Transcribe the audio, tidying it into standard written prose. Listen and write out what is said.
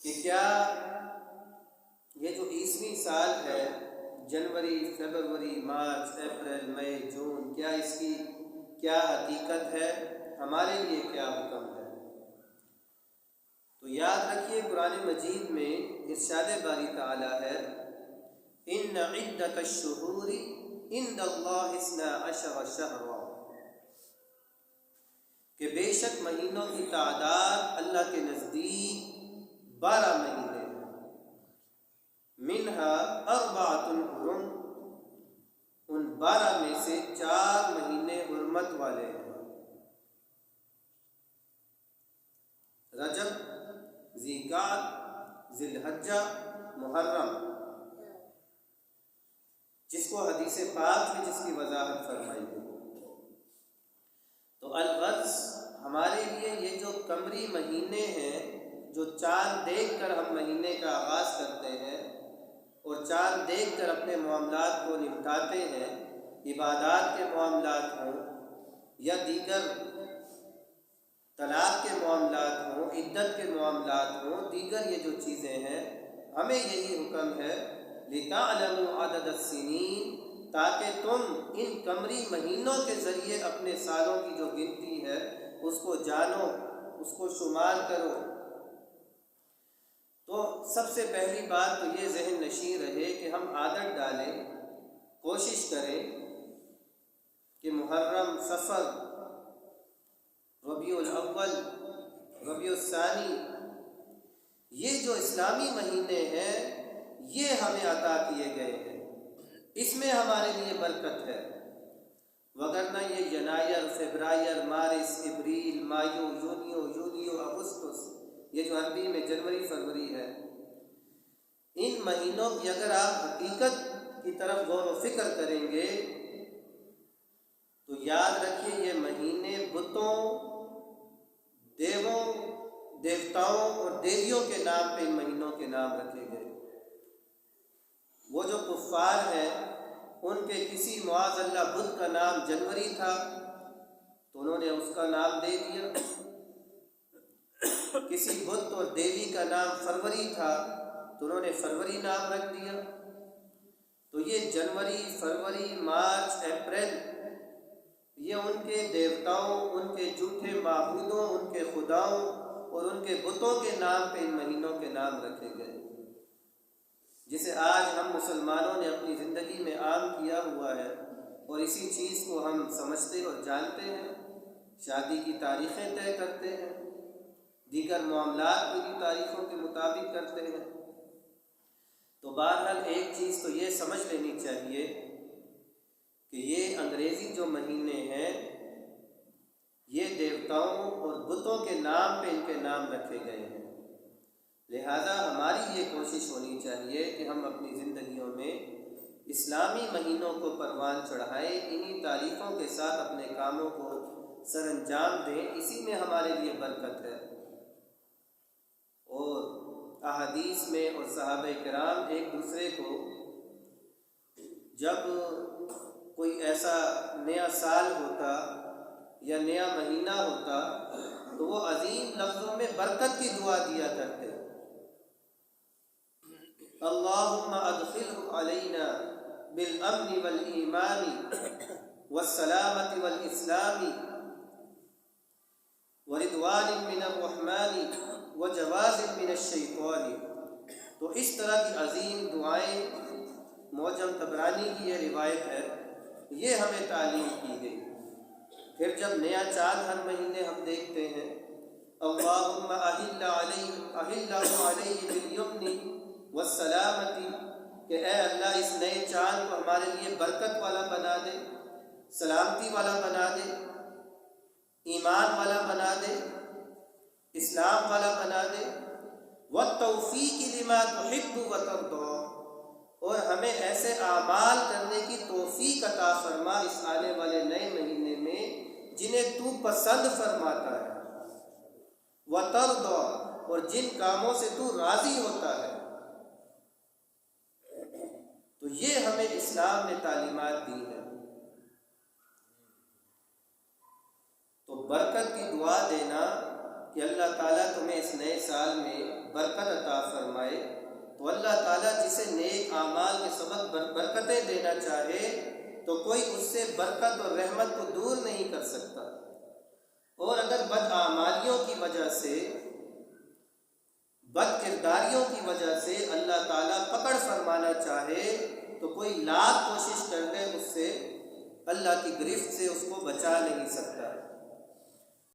کہ کیا یہ جو عیسوی سال ہے، جنوری، فروری، مارچ، اپریل، مئی، جون، کیا اس کی کیا حقیقت ہے، ہمارے لیے کیا حکم ہے؟ تو یاد رکھیے قرآن مجید میں ارشاد باری تعالیٰ ہے ان عدۃ الشہور عند اللہ 12 شہرا، کہ بے شک مہینوں کی تعداد اللہ کے نزدیک 12 مہینے ہیں، منہا 4 حرم، ان 12 میں سے 4 مہینے حرمت والے ہیں، رجب، ذی الحجہ، محرم، جس کو حدیث پاک میں جس کی وضاحت فرمائی گئی۔ تو الغرض ہمارے لیے یہ جو قمری مہینے ہیں، جو چاند دیکھ کر ہم مہینے کا آغاز کرتے ہیں اور چاند دیکھ کر اپنے معاملات کو نمٹاتے ہیں، عبادات کے معاملات ہوں یا دیگر طلاق کے معاملات ہوں، عدت کے معاملات ہوں، دیگر یہ جو چیزیں ہیں، ہمیں یہی حکم ہے لِتَعْلَمُوا عَدَدَ السِّنِينَ، تاکہ تم ان قمری مہینوں کے ذریعے اپنے سالوں کی جو گنتی ہے اس کو جانو، اس کو شمار کرو۔ تو سب سے پہلی بات تو یہ ذہن نشین رہے کہ ہم عادت ڈالیں، کوشش کریں کہ محرم، صفر، ربیع الاول، ربیع الثانی، یہ جو اسلامی مہینے ہیں یہ ہمیں عطا کیے گئے ہیں، اس میں ہمارے لیے برکت ہے، وگرنہ یہ ینائر، فبرائر، مارچ، ابریل، مایو، یونیو، یولیو، اگستس، یہ جو عربی میں جنوری، فروری ہے، ان مہینوں کی اگر آپ حقیقت کی طرف غور و فکر کریں گے تو یاد رکھیے یہ مہینے بتوں، دیووں، دیوتاؤں اور دیویوں کے نام پہ ان مہینوں کے نام رکھے گئے۔ وہ جو کفار ہیں ان کے کسی معاذ اللہ بت کا نام جنوری تھا تو انہوں نے اس کا نام دے دیا، کسی بت اور دیوی کا نام فروری تھا تو انہوں نے فروری نام رکھ دیا۔ تو یہ جنوری، فروری، مارچ، اپریل، یہ ان کے دیوتاؤں، ان کے جھوٹے معبودوں، ان کے خداؤں اور ان کے بتوں کے نام پہ ان مہینوں کے نام رکھے گئے، جسے آج ہم مسلمانوں نے اپنی زندگی میں عام کیا ہوا ہے، اور اسی چیز کو ہم سمجھتے اور جانتے ہیں، شادی کی تاریخیں طے کرتے ہیں، دیگر معاملات بھی تاریخوں کے مطابق کرتے ہیں۔ تو بہرحال ایک چیز تو یہ سمجھ لینی چاہیے کہ یہ انگریزی جو مہینے ہیں یہ دیوتاؤں اور بتوں کے نام پہ ان کے نام رکھے گئے ہیں، لہذا ہماری یہ کوشش ہونی چاہیے کہ ہم اپنی زندگیوں میں اسلامی مہینوں کو پروان چڑھائیں، انہی تاریخوں کے ساتھ اپنے کاموں کو سر انجام دیں، اسی میں ہمارے لیے برکت ہے۔ اور احادیث میں اور صحابہ کرام ایک دوسرے کو جب کوئی ایسا نیا سال ہوتا یا نیا مہینہ ہوتا تو وہ عظیم لفظوں میں برکت کی دعا دیا کرتے، اللہم ادخلہ علینا بالامن والایمان والسلامۃ والاسلام ورضوان من الرحمن وجواز من الشیطان۔ تو اس طرح کی عظیم دعائیں معجم طبرانی کی یہ روایت ہے، یہ ہمیں تعلیم کی گئی۔ پھر جب نیا چاند ہر مہینے ہم دیکھتے ہیں، اللہم احل علیہ بالیمن والسلامۃ، کہ اے اللہ اس نئے چاند کو ہمارے لیے برکت والا بنا دے، سلامتی والا بنا دے، ایمان والا بنا دے، اسلام والا بنا دے، والتوفیق لما تحب وترضى، اور ہمیں ایسے اعمال کرنے کی توفیق عطا فرما اس آنے والے نئے مہینے میں جنہیں تو پسند فرماتا ہے، وترضى، اور جن کاموں سے تو راضی ہوتا ہے۔ تو یہ ہمیں اسلام نے تعلیمات دی ہے۔ تو برکت کی دعا دینا کہ اللہ تعالیٰ تمہیں اس نئے سال میں برکت عطا فرمائے، تو اللہ تعالیٰ جسے نیک اعمال کے سبب برکتیں دینا چاہے تو کوئی اس سے برکت اور رحمت کو دور نہیں کر سکتا، اور اگر بد اعمالیوں کی وجہ سے، بد کرداریوں کی وجہ سے اللہ تعالیٰ پکڑ فرمانا چاہے تو کوئی لاکھ کوشش کر لے اس سے، اللہ کی گرفت سے اس کو بچا نہیں سکتا۔